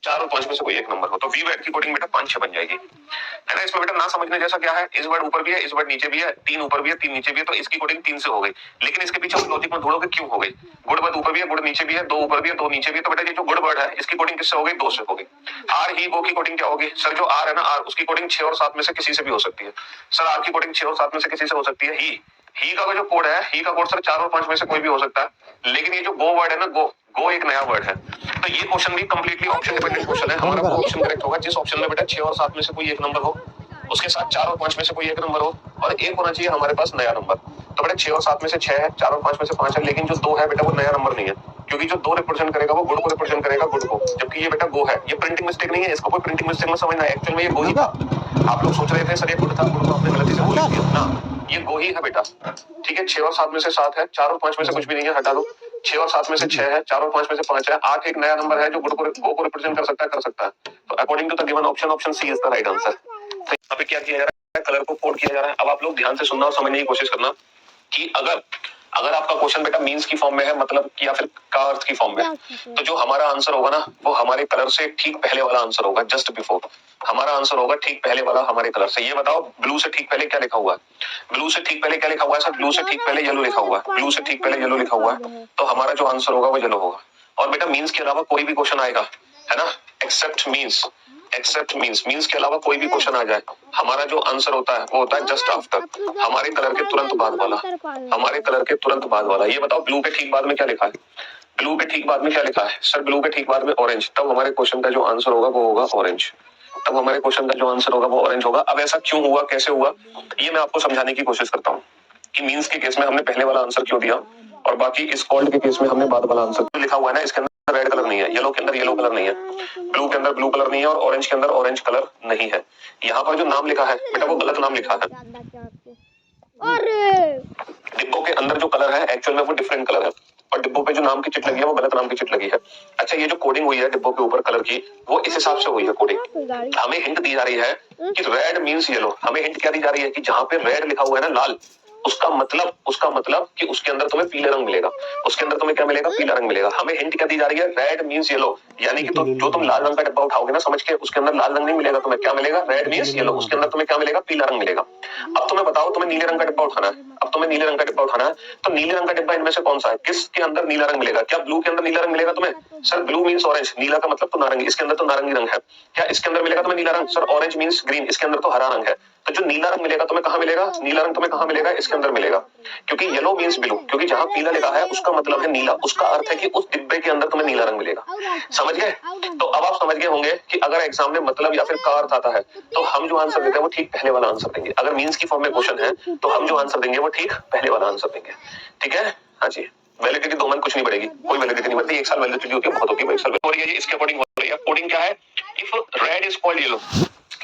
4 और 5 में से कोई एक नंबर हो, तो वी वेट की कोडिंग बेटा 5 6 बन जाएगी, है ना। इसमें बेटा ना समझने जैसा क्या है, इस वर्ड ऊपर भी है, इस वर्ड नीचे भी है, 3 ऊपर भी है 3 नीचे भी है, तो इसकी कोडिंग 3 से हो गई। लेकिन इसके पीछे लॉजिक में ढूंढोगे क्यों हो गई। गुड वर्ड ऊपर भी है, गुड नीचे भी है, 2 ऊपर भी है 2 नीचे भी है, तो बेटा ये जो गुड वर्ड है इसकी कोडिंग किससे हो गई, 2 से हो गई। आर ही गो की कोडिंग क्या होगी सर, जो आर है ना आर, उसकी कोडिंग 6 और 7 में से किसी से भी हो सकती है। सर आर की कोडिंग 6 और 7 में से किसी से हो सकती है। ही का जो कोड है, ही का कोड सर 4 और 5 में से कोई भी हो सकता है। लेकिन ये जो गो वर्ड है ना, गो एक नया वर्ड है। तो ये क्वेश्चन भी कंप्लीटली ऑप्शन डिपेंडेंट क्वेश्चन है। हमारा वो ऑप्शन करेक्ट होगा जिस ऑप्शन में बेटा 6 और 7 में से कोई एक नंबर हो, उसके साथ 4 और 5 में से कोई एक नंबर हो, और एक होना चाहिए हमारे पास नया नंबर। तो बेटा 6 और 7 में से 6 है, 4 और 5 में से 5 है, लेकिन जो 2 है बेटा वो नया नंबर नहीं है, क्योंकि जो 2 रिप्रेजेंट करेगा वो गुड को रिप्रेजेंट करेगा, गुड को, जबकि ये बेटा गो है। ये प्रिंटिंग मिस्टेक नहीं है, इसको कोई प्रिंटिंग मिस्टेक मत समझना, एक्चुअल में ये गो ही था। आप लोग सोच रहे थे सर ये गुड था, गुड को आपने गलती से बोल दिया ना, ये गो ही है बेटा। ठीक है, 6 और 7 में से 7 है, 4 और 5 में से कुछ भी नहीं है, हटा दो। 6 और 7 में से 6 है, 4 और 5 में से 5 है, 8 एक नया नंबर है जो गुड को रिप्रेजेंट कर सकता है, कर सकता है। तो according to the given option, option C is the right answer. यहाँ पे क्या किया जा रहा है, कलर को कोड किया जा रहा है। अब आप लोग ध्यान से सुनना और समझने की कोशिश करना कि अगर आपका क्वेश्चन बेटा मींस की फॉर्म में है, मतलब कि या फिर का अर्थ की फॉर्म में, तो जो हमारा आंसर होगा ना वो हमारे कलर से ठीक पहले वाला आंसर होगा, जस्ट बिफोर। हमारा आंसर होगा ठीक पहले वाला हमारे कलर से। ये बताओ ब्लू से ठीक पहले क्या लिखा हुआ है, ब्लू से ठीक पहले क्या लिखा हुआ है सर, ब्लू से ठीक पहले येलो लिखा हुआ है, ब्लू से ठीक पहले येलो लिखा हुआ है, तो हमारा जो आंसर होगा वो येलो होगा। और बेटा मींस के अलावा कोई भी क्वेश्चन आएगा, है ना, एक्सेप्ट मींस के अलावा कोई भी क्वेश्चन आ जाए, हमारा जो आंसर होता है वो होता है जस्ट आफ्टर, हमारे कलर के तुरंत बाद वाला, हमारे कलर के तुरंत बाद वाला। ये बताओ ब्लू के ठीक बाद में क्या लिखा है, ब्लू के ठीक बाद में क्या लिखा है सर, ब्लू के ठीक बाद में ऑरेंज, तब हमारे क्वेश्चन का जो आंसर होगा वो होगा ऑरेंज, तब हमारे क्वेश्चन का जो आंसर होगा वो ऑरेंज होगा। अब ऐसा क्यों हुआ, कैसे हुआ, ये मैं आपको समझाने की कोशिश करता हूँ कि मींस के केस में हमने पहले वाला आंसर क्यों दिया, और बाकी इस कॉल्ड के केस में हमने बाद वाला आंसर लिखा हुआ है ना, इसके अंदर रेड कलर नहीं है, येलो के अंदर येलो कलर नहीं है, ब्लू के अंदर ब्लू कलर नहीं है, और ऑरेंज के अंदर ऑरेंज कलर नहीं है। यहाँ पर जो नाम लिखा है बेटा वो गलत नाम लिखा है, डिब्बों के अंदर जो कलर है एक्चुअल में वो डिफरेंट कलर है, और डिब्बों पे जो नाम की चिट लगी है वो गलत नाम की चिट लगी है। अच्छा, ये जो कोडिंग हुई है डिब्बों के ऊपर कलर की, वो इस हिसाब से हुई है कोडिंग। हमें हिंट दी जा रही है कि रेड मींस येलो, हमें हिंट क्या दी जा रही है कि जहां पे रेड लिखा हुआ है ना लाल, उसका मतलब कि उसके अंदर तुम्हें पीले रंग मिलेगा, उसके अंदर तुम्हें क्या मिलेगा, पीला रंग मिलेगा। हमें हिंट क्या दी जा रही है, रेड मींस येलो, यानी कि तो जो तुम लाल रंग का डिब्बा उठाओगे ना समझ के, उसके अंदर लाल रंग नहीं मिलेगा तुम्हें, क्या मिलेगा, रेड मींस येलो, उसके अंदर तुम्हें क्या मिलेगा, पीला रंग मिलेगा। अब तुम्हें बताओ, तुम्हें नीले रंग का डिब्बा उठाना है, अब तुम्हें नीले रंग का डिब्बा उठाना है, तो नीले रंग का डिब्बा इनमें से कौन सा है, किसके अंदर नीला रंग मिलेगा, क्या ब्लू के अंदर नीला रंग मिलेगा तुम्हें, सर ब्लू मींस ऑरेंज, नीला का मतलब तो नारंगी, इसके अंदर तो नारंगी रंग है, क्या इसके अंदर मिलेगा तुम्हें नीला रंग, सर ऑरेंज मींस ग्रीन, इसके अंदर तो हरा रंग है, तो जो नीला रंग मिलेगा तुम्हें कहां मिलेगा, नीला रंग तुम्हें कहां मिलेगा, इसके अंदर मिलेगा, क्योंकि येलो मींस ब्लू, क्योंकि जहां पीला लिखा है उसका मतलब है नीला, उसका अर्थ है कि उस डिब्बे के अंदर तुम्हें नीला रंग मिलेगा। समझ गए, तो अब आप समझ गए होंगे कि अगर एग्जाम में मतलब या फिर का अर्थ आता है तो हम जो आंसर देते हैं वो ठीक पहले वाला आंसर देंगे। अगर मींस की फॉर्म में क्वेश्चन है तो हम जो आंसर देंगे वो ठीक पहले वाला आंसर देंगे, ठीक है। हाँ जी, वैलिडिटी 2 मंथ कुछ नहीं बढ़ेगी, कोई वैलिडिटी नहीं बढ़ती, 1 साल वैलिडिटी होती है, बहुत होती है 1 साल हो रही है। इसके अकॉर्डिंग हो रही है कोडिंग क्या है, if red is called yellow,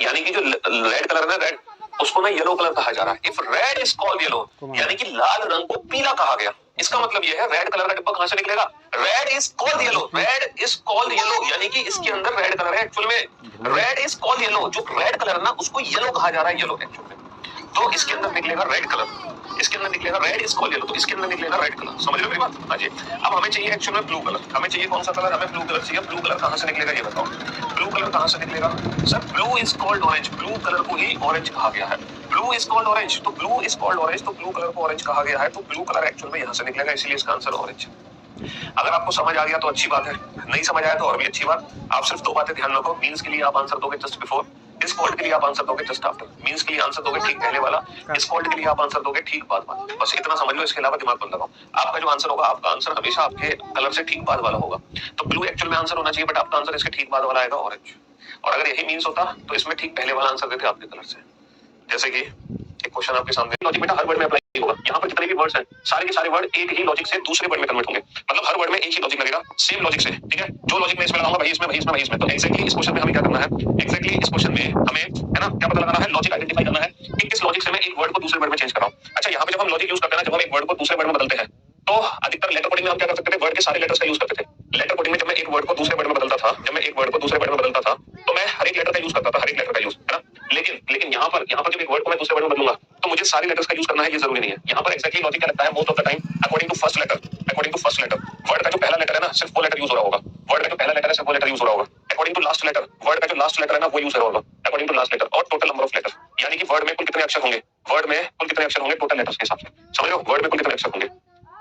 यानी कि जो रेड कलर है ना, रेड उसको ना येलो कलर कहा जा रहा है। If red is called yellow, यानी कि लाल रंग को पीला कहा गया, इसका मतलब ये है रेड कलर का डिब्बा कहां से निकलेगा, red is called yellow, red is called yellow, यानी कि इसके अंदर रेड कलर है एक्चुअल में, रेड इज कॉल्ड येलो, जो रेड कलर है ना उसको येलो कहा जा रहा है, येलो एक्चुअल में, तो इसके अंदर निकलेगा रेड कलर, इसके अंदर निकलेगा रेड इज कॉल्ड येलो, तो इसके अंदर निकलेगा रेड कलर। समझ रहे हो मेरी बात, हाँ जी। अब हमें चाहिए एक्चुअल में ब्लू कलर, हमें चाहिए कौन सा कलर, हमें ब्लू कलर चाहिए। ब्लू कलर कहां से निकलेगा ये बताओ, ब्लू कलर कहां से निकलेगा sir, blue is called orange, blue colour को ही ऑरेंज कहा गया है, ब्लू इज कॉल्ड ऑरेंज, तो ब्लू इज कॉल्ड ऑरेंज, तो ब्लू कलर को ऑरेंज कहा गया है, तो ब्लू कलर एक्चुअल में यहां से निकलेगा, इसलिए इसका आंसर ऑरेंज। अगर आपको समझ आ गया तो अच्छी बात है, नहीं समझ आया तो और भी अच्छी बात। आप सिर्फ 2 बातें ध्यान रखो, मींस के लिए आप आंसर दोगे जस्ट बिफोर, इस कॉल्ड के लिए आप आंसर दोगे जस्ट आफ्टर, मींस के लिए आंसर दोगे ठीक पहले वाला, इस कॉल्ड के लिए आप आंसर दोगे ठीक बाद वाला, बस इतना समझ लो, इसके अलावा दिमाग बंद लगाओ। आपका जो आंसर होगा, आपका आंसर हमेशा आपके कलर से ठीक बाद वाला होगा, तो ब्लू एक्चुअल में आंसर होना चाहिए, बट आपका आंसर इसके ठीक बाद वाला आएगा ऑरेंज। और अगर यही मींस होता तो इसमें ठीक पहले वाला आंसर देते आपके कलर से। जैसे कि एक क्वेश्चन आपके सामने, लॉजिक बेटा हर वर्ड में अप्लाई होगा, यहाँ पर जितने भी वर्ड्स हैं सारे के सारे वर्ड एक ही लॉजिक से दूसरे वर्ड में कन्वर्ट होंगे, मतलब हर वर्ड में एक ही लॉजिक लगेगा, सेम लॉजिक से, ठीक है। जो लॉजिक में इसमें लगाऊंगा भाई इसमें, भाई इसमें, भाई इसमें, तो एक्जैक्टली इस क्वेश्चन में हमें क्या करना है, एक्जैक्टली इस क्वेश्चन में हमें, है ना, क्या पता लगाना है, लॉजिक आइडेंटिफाई करना है कि किस लॉजिक से मैं एक वर्ड को दूसरे वर्ड में चेंज कर रहा हूं। अच्छा, यहाँ पे जब हम लॉजिक यूज करते हैं ना, जब हम एक वर्ड को दूसरे वर्ड में बदलते हैं, तो अधिकतर लेटर कोडिंग में हम क्या कर सकते थे, वर्ड के सारे लेटर्स का यूज करते थे। लेटर कोडिंग में जब मैं एक वर्ड को दूसरे वर्ड में बदलता था, जब मैं एक वर्ड को दूसरे वर्ड में बदलता था, तो मैं हर एक लेटर का यूज करता था, हर एक लेटर का यूज, है ना। लेकिन यहाँ पर जब एक वर्ड को मैं दूसरे वर्ड में बदलूंगा तो मुझे सारे लेटर्स का यूज करना है, ये जरूरी नहीं है। यहाँ पर एक्जैक्टली लॉजिक क्या लगता है, most of the time according to first letter, word का जो पहला लेटर है ना सिर्फ वो लेटर यूज हो रहा होगा, वर्ड का जो पहला लेटर है सिर्फ वो लेटर यूज हो रहा होगा। According to last letter, word का जो लास्ट लेटर है ना वो यूज होगा अकॉर्डिंग टू लास्ट लेटर, और टोटल नंबर ऑफ लेटर, यानी कि वर्ड में कुल कितने अक्षर होंगे, वर्ड में कुल कितने अक्षर होंगे टोटल लेटर्स के हिसाब से, समझ लो वर्ड में कुल कितने अक्षर होंगे।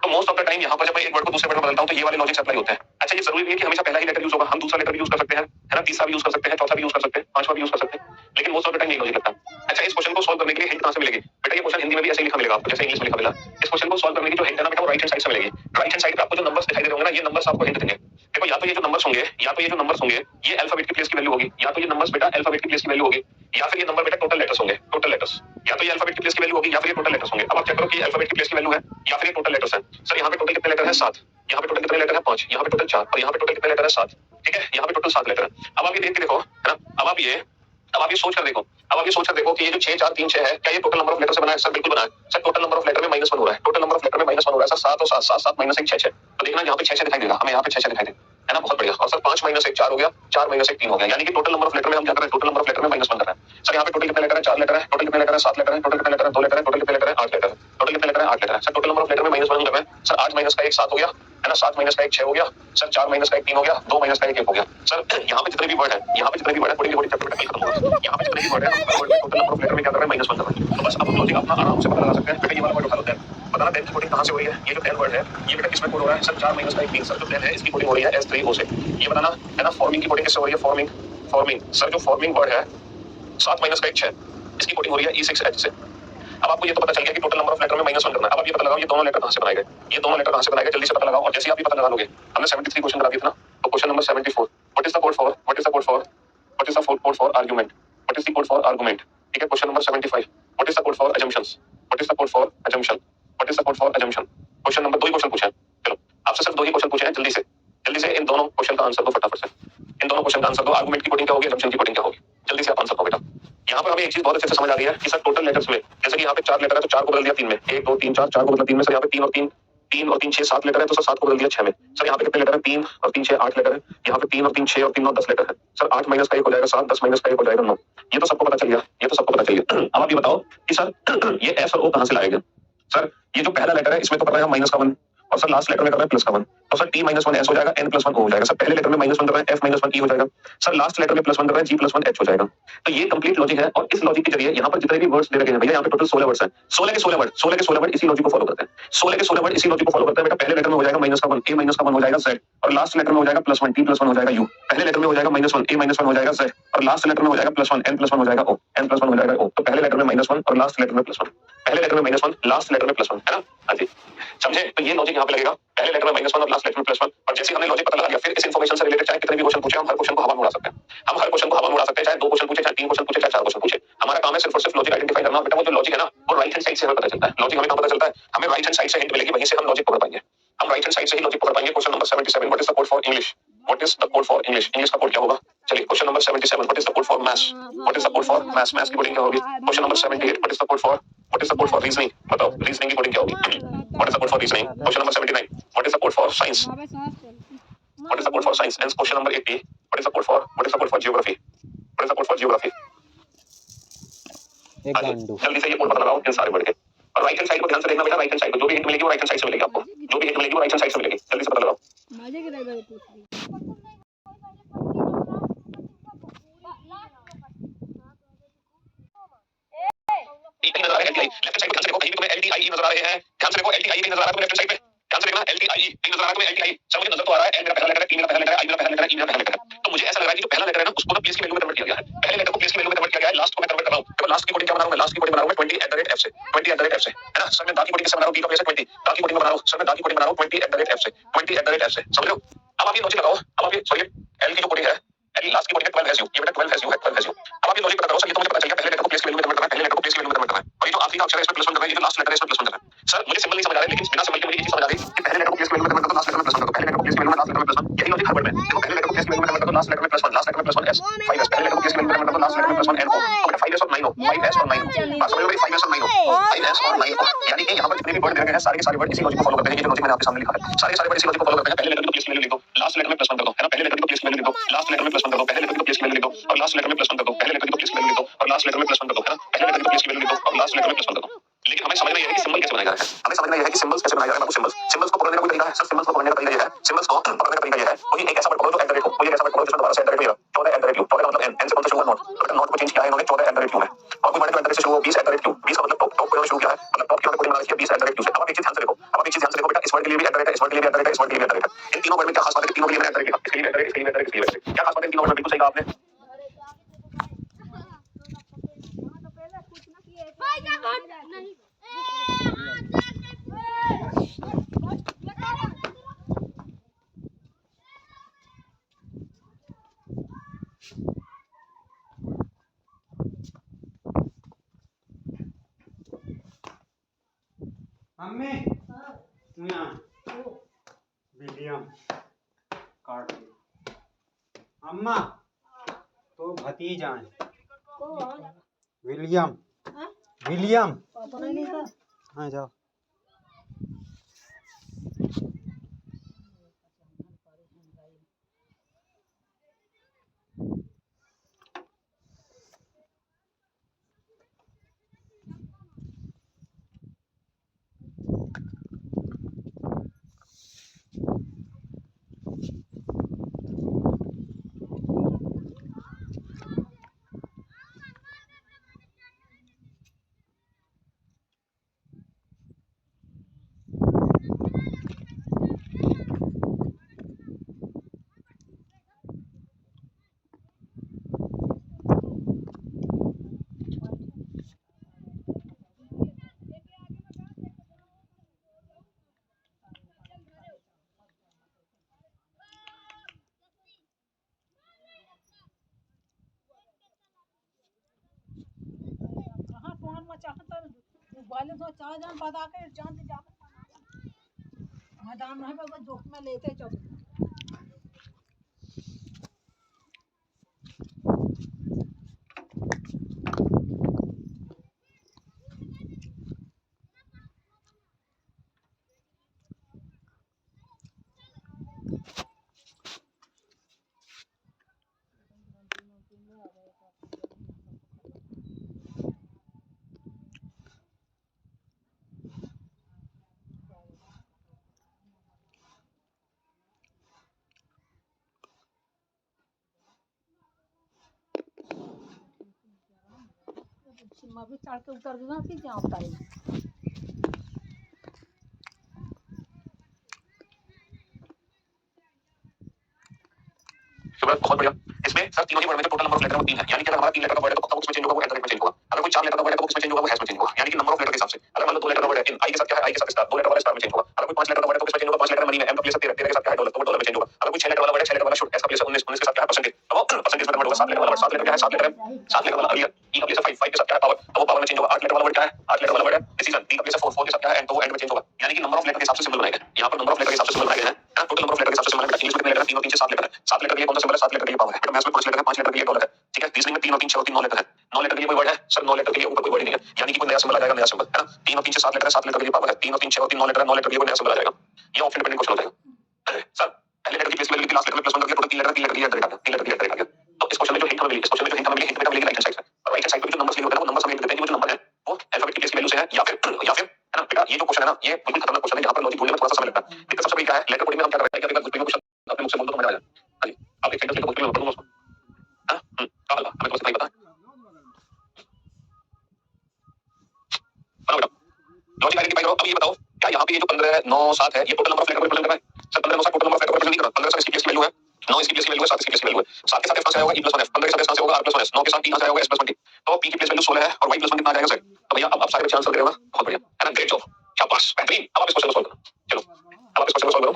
तो मोस्ट ऑफ द टाइम यहाँ पर जब मैं एक वर्ड को दूसरे वर्ड में बदलता हूँ तो ये वाले लॉजिक अप्लाई होते हैं। अच्छा, ये जरूरी नहीं है कि हमेशा पहला ही लेटर यूज होगा, हम दूसरा लेटर भी यूज कर सकते हैं, है ना, तीसरा भी यूज कर सकते हैं, चौथा भी यूज कर सकते हैं, पांचवा भी यूज कर सकते हैं, लेकिन मोस्ट ऑफ द टाइम यही लॉजिक लगता है। अच्छा, इस क्वेश्चन को सॉल्व करने के लिए हिंट कहां से मिलेगी बेटा, ये क्वेश्चन हिंदी में भी ऐसे ही लिखा मिलेगा आपको जैसे इंग्लिश में लिखा मिला। इस क्वेश्चन को सॉल्व करने की जो हिंट है ना बेटा वो राइट हैंड साइड से मिलेगी। राइट हैंड साइड पे आपको जो नंबर्स दिखाई दे रहे होंगे ना, ये नंबर्स आपको हिंट देंगे। देखो, या तो ये जो नंबर्स होंगे, या तो ये जो नंबर्स होंगे ये अल्फाबेट की प्लेस की वैल्यू होगी, या तो ये नंबर्स बेटा अल्फाबेट की प्लेस की वैल्यू होगी, या फिर ये नंबर बेटा टोटल लेटर्स होंगे, टोटल लेटर्स, या तो ये अल्फाबेट की प्लेस की वैल्यू होगी या फिर ये टोटल लेटर्स होंगे। अब आप चेक करो कि अल्फाबेट की प्लेस की वैल्यू है या फिर ये टोटल लेटर्स है। सर यहाँ पे टोटल कितने लेटर है 7, यहाँ पे टोटल कितने लेटर है 5, यहाँ पे टोटल 4 और यहाँ पे टोटल कितने लेटर है 7, ठीक है, यहाँ पे टोटल 7 लेटर है। अब आप ये देख के देखो, है ना, अब आप ये सोच कर देखो, अब आप ये सोच कर देखो कि ये जो 6 4 3 6 है क्या ये टोटल नंबर ऑफ लेटर से बना है? सर बिल्कुल बना है। Sir total number of letter में -1 हो रहा है, टोटल नंबर ऑफ लेटर में -1 हो रहा है। सर 7 और 7 7 7 -1 6 6, तो देखना यहाँ पे 6 6 दिखाई देगा, हमें यहाँ पे 6 6 दिखाई देगा, है ना, बहुत बढ़िया। और सर 5 -1 4 हो गया, 4 -1 3 हो गया, यानी कि टोटल नंबर ऑफ लेटर में हम क्या कर रहे हैं, टोटल नंबर ऑफ लेटर में -1 कर रहे हैं। सर यहाँ पे टोटल कितने लेटर है? 4 लेटर है, टोटल कितने लेटर है? 7 लेटर है, टोटल कितने लेटर है? 2 लेटर है, टोटल कितने लेटर है? 8 लेटर है, टोटल कितने लेटर है? 8 लेटर है। Sir total number of letter में -1 कर रहे हैं। सर 8 माइनस का 1 7 हो गया, है ना, 7 माइनस का 1 6 हो गया, सर 4 माइनस का 1 3 हो गया, 2 माइनस का 1 1 हो गया। सर यहाँ पे जितने भी वर्ड है, यहाँ पे जितने भी वर्ड है पूरी की पूरी चैप्टर में खत्म होगा। यहाँ पे जितने भी वर्ड है हम वर्ड में टोटल नंबर ऑफ लेटर में क्या कर रहे हैं? -1 कर रहे हैं। तो बस अब लॉजिक अपना आराम से पता लगा सकते हैं। बेटा ये वाला वर्ड उठा लो 10, बताना 10 की कोडिंग कहां से हो रही है? ये जो 10 वर्ड है ये बेटा किसमें कोड हो रहा है? सर 4 माइनस का 1 3, सर जो 10 है इसकी कोडिंग हो रही है S3O से। ये बताना, है ना, फॉर्मिंग की कोडिंग किससे हो रही है? फॉर्मिंग, फॉर्मिंग, सर जो फॉर्मिंग वर्ड है 7 माइनस का 1 6 इसकी कोडिंग हो रही है E6H से। अब आपको ये तो पता चल गया कि टोटल नंबर ऑफ लेटर में -1 करना है। अब आप ये पता लगाओ ये दोनों लेटर कहां से बनाए गए, ये दोनों लेटर कहां से बनाए गए, जल्दी से पता लगाओ। और जैसे आप ये पता लगा लोगे, हमने 73 क्वेश्चन करा दिया था ना, तो question number 74, what is the code for, what is the code for, what is the code for argument, what is the code for argument, ठीक है। Question number 75, what is the code for assumptions, what is the code for assumption, what is the code for assumption. Question number 2 he question पूछे हैं, चलो आपसे सिर्फ 2 ही question पूछे हैं, जल्दी से इन दोनों क्वेश्चन का आंसर दो फटाफट से, इन दोनों क्वेश्चन का आंसर दो। आर्गुमेंट की कोडिंग क्या होगी, अजम्पशन की कोडिंग क्या होगी, जल्दी से आप आंसर दो बेटा। यहाँ पर हमें एक चीज बहुत अच्छे से समझ आ रही है कि सर टोटल लेटर्स में, जैसे कि यहाँ पे 4 लेटर है तो 4 को बदल दिया 3 में, 1 2 3 4, 4 को बदला 3 में। सर यहाँ पे 3 और 3 6 7 लेटर है तो सर 7 को बदल दिया 6 में। सर यहाँ पे कितने लेटर है? 3 और 3 6 8 लेटर है। यहाँ पे 3 और 3 6 और 3 9 10 लेटर है। सर 8 माइनस का 1 हो जाएगा 7, 10 माइनस का 1 हो जाएगा 9। ये तो सबको पता चल गया, ये तो सबको पता चल गया। अब आप ये बताओ कि सर ये एस और ओ कहां से लाएंगे? सर ये जो पहला लेटर है इसमें तो कर रहे हैं माइनस का 1 और सर लास्ट लेटर में कर रहे हैं प्लस का 1, तो सर T-1 S हो जाएगा, N+1 O हो जाएगा। सर पहले लेटर में -1 कर रहे हैं, F-1 E हो जाएगा। सर लास्ट लेटर में +1 कर रहे हैं, G+1 H हो जाएगा। तो ये कंप्लीट लॉजिक है और इस लॉजिक के जरिए यहाँ पर जितने भी वर्ड्स दे रखे हैं भैया, यहाँ पे टोटल 16 वर्ड्स हैं, 16 के 16 वर्ड, 16 के 16 वर्ड इसी लॉजिक को फॉलो करते हैं, 16 के 16 वर्ड इसी लॉजिक को फॉलो करते हैं। बेटा पहले लेटर में हो जाएगा -1, A-1 हो जाएगा Z, और लास्ट लेटर में हो जाएगा +1, T+1 हो जाएगा U। पहले लेटर में हो जाएगा -1, A-1 हो जाएगा Z, और लास्ट लेटर में हो जाएगा +1, N+1 हो जाएगा O, N+1 हो जाएगा O। तो पहले लेटर में -1 और लास्ट लेटर में +1, पहले लेटर में -1 लास्ट लेटर में +1, है ना, हाँ जी, समझे? तो ये लॉजिक यहाँ पे लगेगा, पहले लेटर में -1 और लास्ट लेटर में +1। और जैसे हमने लॉजिक पता लगा लिया, फिर इस इंफॉर्मेशन से रिलेटेड चाहे कितने भी क्वेश्चन पूछे, हम हर क्वेश्चन को हवा में उड़ा सकते हैं, हम हर क्वेश्चन को हवा में उड़ा सकते हैं, चाहे 2 क्वेश्चन पूछे, चाहे 3 क्वेश्चन पूछे, चाहे 4 क्वेश्चन पूछे। हमारा काम है सिर्फ और सिर्फ लॉजिक आइडेंटिफाई करना। बेटा वो जो लॉजिक है ना वो राइट हैंड साइड से हमें पता चलता है। लॉजिक हमें कहां पता चलता है? हमें राइट हैंड साइड से हिंट मिलेगी, वहीं से हम लॉजिक पकड़ पाएंगे, हम राइट हैंड साइड से ही लॉजिक पकड़ पाएंगे। Question number 77, what is the code for English, what is the code for English, English का कोड क्या होगा? चलिए question number 77, what is the code for maths, what is the code for maths, maths की coding क्या होगी? Question number 78, what is the code for, what is the code for reasoning, बताओ reasoning की coding क्या होगी? What is the code for reasoning. Question number 79, what is the code for science, what is the code for science. And question number 80, what is the code for, what is the code for geography, what is the code for geography. जल्दी से ये code पता लगाओ इन सारे word के। और right hand side को ध्यान से देखना बेटा, राइट हैंड साइड को जो भी हिंट मिलेगी वो राइट हैंड साइड से मिलेगी आपको, जो भी हिंट मिलेगी वो राइट हैंड साइड से मिलेगी। जल्दी से पता लगाओ। कहीं नजर आ रहा है LTI, लेफ्ट साइड पे ध्यान से देखो, कहीं भी तुम्हें LTIE नजर आ रहे हैं, ध्यान से देखो LTIE कहीं नजर आ रहा है तुम्हें लेफ्ट साइड पे, ध्यान से देखना LTIE कहीं नजर आ रहा है तुम्हें LTI। सर मुझे नजर तो आ रहा है L मेरा पहला लेटर है, T मेरा पहला लेटर है, I मेरा पहला लेटर है, E मेरा पहला लेटर है। तो मुझे ऐसा लग रहा है कि जो पहला लेटर है ना उसको ना प्लेस की वैल्यू में कन्वर्ट किया गया है, पहले लेटर को प्लेस की वैल्यू में कन्वर्ट किया गया है, लास्ट को मैं कन्वर्ट कर रहा हूं। तो लास्ट की कोडिंग क्या बना रहा हूं मैं? लास्ट की कोडिंग बना रहा हूं 20@f से, 20@f से, है ना। सर मैं दा की कोडिंग कैसे बना रहा हूं? D का प्लेस है 20, दा की कोडिंग बना रहा हूं, सर मैं दा की कोडिंग बना रहा हूं 20@f से, 20@f से, समझ रहे हो? अब आप ये लॉजिक लगाओ, अब आप ये सॉरी L की जो कोडिंग है, L लास्ट की कोडिंग है 12 has you, ये बेटा 12 has you है, 12 has you। अब आप ये लॉजिक पता करो। सर ये तो मुझे पता चल गया पहले लेटर को प्लेस की वैल्यू में कन्वर्ट करना है, पहले लेटर को प्लेस की वैल्यू में कन्वर्ट करना है, और ये जो आखिरी का अक्षर है इसमें +1 करना है, ये जो लास्ट लेटर है इसमें +1 करना है। सर मुझे सिंबल नहीं समझ आ रहा है, लेकिन बिना सिंबल के मुझे ये चीज समझ आ गई कि पहले लेटर को प्लेस की वैल्यू में कन्वर्ट करो, लास्ट लेटर में +1 करो, पहले लेटर को प्लेस की वैल्यू में लास्ट लेटर में +1, यही लॉजिक हर वर्ड में। देखो पहले लेटर को प्लेस की वैल्यू में कन्वर्ट करो, लास्ट लेटर में +1, लास्ट लेटर में +1 S, 5S, पहले लेटर को प्लेस की वैल्यू में कन्वर्ट करो, लास्ट लेटर में +1 N O, तो बेटा 5S और 9 O, 5S और 9 O, बात समझ रहे हो? 5S और 9 O, 5S और 9 O, यानी कि यहाँ पर जितने भी वर्ड दे रखे हैं सारे के सारे वर्ड इसी लॉजिक को फॉलो करते हैं। ये जो लॉजिक मैंने आपके सामने लिखा है, सारे के सारे वर्ड इसी लॉजिक को फॉलो करते हैं। पहले लेटर की प्लेस की वैल्यू लिख दो, लास्ट लेटर में +1 कर दो, है ना, पहले लेटर की प्लेस की वैल्यू लिख दो, लास्ट लेटर में +1 कर दो, पहले लेटर की प्लेस की वैल्यू लिख दो और लास्ट लेटर में +1 कर दो, पहले लेटर की प्लेस की वैल्यू लिख दो और लास्ट लेटर में +1 कर दो, है ना, पहले लेटर की प्लेस की वैल्यू लिख दो और लास्ट लेटर में +1 कर दो। लेकिन हमें समझना यह है कि सिंबल कैसे बनाया जा रहा है, हमें समझना यह है कि सिंबल्स कैसे बनाया जा रहा है। सिंबल्स सिंबल्स को पकड़ने का कोई तरीका है? सर सिंबल्स को पकड़ने का तरीका यह है, सिंबल्स को पकड़ने का तरीका यह है, कोई एक ऐसा वर्ड पकड़ो जो एट द रेट हो, कोई एक ऐसा वर्ड पकड़ो जिसमें दोबारा से एट द रेट हो, से। क्या खास बात है 3 नंबर में? बिल्कुल सही कहा आपने। मम्मी विलियम काट अम्मा तो भतीजा विलियम विलियम हाँ जाओ। मैदान में जोख में लेते चल सीमा भी चढ़ के उतर दूंगा फिर क्या उतारेंगे। बहुत बढ़िया। इसमें सर तीनों ही वर्ड में टोटल नंबर ऑफ लेटर वो 3 है, यानी कि अगर हमारा 3 लेटर का वर्ड है तो पक्का वो किसमें चेंज होगा? वो एल्फाबेट में चेंज होगा। अगर कोई 4 लेटर का वर्ड है तो वो किसमें चेंज होगा? वो हैश में चेंज होगा। यानी कि नंबर ऑफ लेटर के हिसाब से। अगर मान लो 2 लेटर का वर्ड है इन, आई के साथ क्या है? आई के साथ स्टार, 2 लेटर वाला स्टार में चेंज होगा। अगर कोई 5 लेटर का वर्ड है तो किसमें चेंज होगा? 5 लेटर मनी में, एम का प्लेस 13, 13 के साथ क्या है? डॉलर, तो वो डॉलर में चेंज होगा। अगर कोई 6 लेटर वाला वर्ड है, 6 लेटर वाला शुड, एस का प्लेस 19, 19 के साथ क्या है? परसेंटेज, तो वो परसेंटेज में कन्वर्ट होगा। 7 लेटर वाला वर्ड 7 लेटर क्या है? 7 लेटर है। 7 लेटर वाला अरियर, ई का प्लेस 5, 5 के साथ क्या है? पावर, तो वो पावर में चेंज होगा। 8 लेटर वाला वर्ड क्या है? 8 लेटर वाला वर्ड है डिसीजन, डी का प्लेस 4, 4 के साथ क्या है? एंड, तो वो एंड में चेंज होगा। यानी कि नंबर ऑफ लेटर के हिसाब से सिंबल बनाए गए। यहाँ पर नंबर ऑफ लेटर के हिसाब से सिंबल बनाए गए हैं। टोटल नंबर ऑफ लेटर के हिसाब से सिंबल है। इंग्लिश में कितने लेटर है? 3 और 3 से 7 लेटर है। 7 लेटर के लिए कौन सा सिंबल है? 7 लेटर के लिए पावर है। बेटा मैथ्स में 5 लेटर है, 5 लेटर के लिए डॉलर है। ठीक है। रीजनिंग में 3 और 3 6 और 3 9 लेटर है। 9 लेटर के लिए कोई वर्ड है? सर 9 लेटर के लिए ऊपर कोई वर्ड नहीं है, यानी कि कोई नया सिंबल आ जाएगा, नया सिंबल है ना। 3 और 3 से 7 लेटर है, 7 लेटर के लिए पावर है। 3 और 3 6 और 3 9 लेटर है, 9 लेटर के लिए कोई नया सिंबल आ जाएगा। ये ऑप्शन डिपेंडेंट क्वेश्चन हो जाएगा। सर पहले लेटर की प्लेस वैल्यू की लास्ट लेटर में प्लस 1 कर दिया, टोटल 3 लेटर, 3 लेटर के लिए 3 लेटर के लिए आ गया। तो इस क्वेश्चन में जो हिंट हमें मिली, इस क्वेश्चन में जो हिंट हमें मिली, हिंट मिलेगी राइट हैंड साइड से। और राइट हैंड साइड पे जो नंबर्स लिखे होते हैं वो नंबर्स हमें हिंट देते हैं कि वो जो नंबर है वो अल्फाबेट की प्लेस की वैल्यू से है या फिर है ना। बेटा ये जो क्वेश्चन है ना, ये बिल्कुल खतरनाक क्वेश्चन है, जहां पर लॉजिक ढूंढने में थोड़ा सा समय लगता है। दिक्कत सबसे बड़ी क्या है? लेटर कोडिंग में हम क्या करते हैं कि अगर कुछ अपने मुख से बोल दो तो मजा आ जाए। हां जी, आप एक सेंटेंस लिखो, मुश्किल में पढ़ दूंगा उसको। हां क्या होगा? हमें तो बस इतना ही पता है। बनाओ बेटा, लॉजिक आइडेंटिफाई करो। अब ये बताओ क्या यहाँ पे ये जो 15 9 7 है, ये टोटल नंबर ऑफ लेटर को रिप्रेजेंट कर रहा है? Sir 15 9 7 total number of letter को रिप्रेजेंट नहीं कर रहा। 15 सर इसकी प्लेस की वैल्यू है, 9 इसकी प्लेस की वैल्यू है, 7 इसकी प्लेस की वैल्यू है। 7 के साथ कहां से आएगा? e + 1f, 15 के साथ कहां से होगा? r + 1s, 9 के साथ t कहां से आएगा? s + 1t। तो p की प्लेस वैल्यू 16 है और y + 1 कितना आ जाएगा सर? तो भैया अब आप सारे बच्चे आंसर दे रहे हो ना, बहुत बढ़िया है ना, ग्रेट जॉब, शाबाश, बेहतरीन। अब आप इस क्वेश्चन को सॉल्व करो। चलो अब आप इस क्वेश्चन को सॉल्व करो।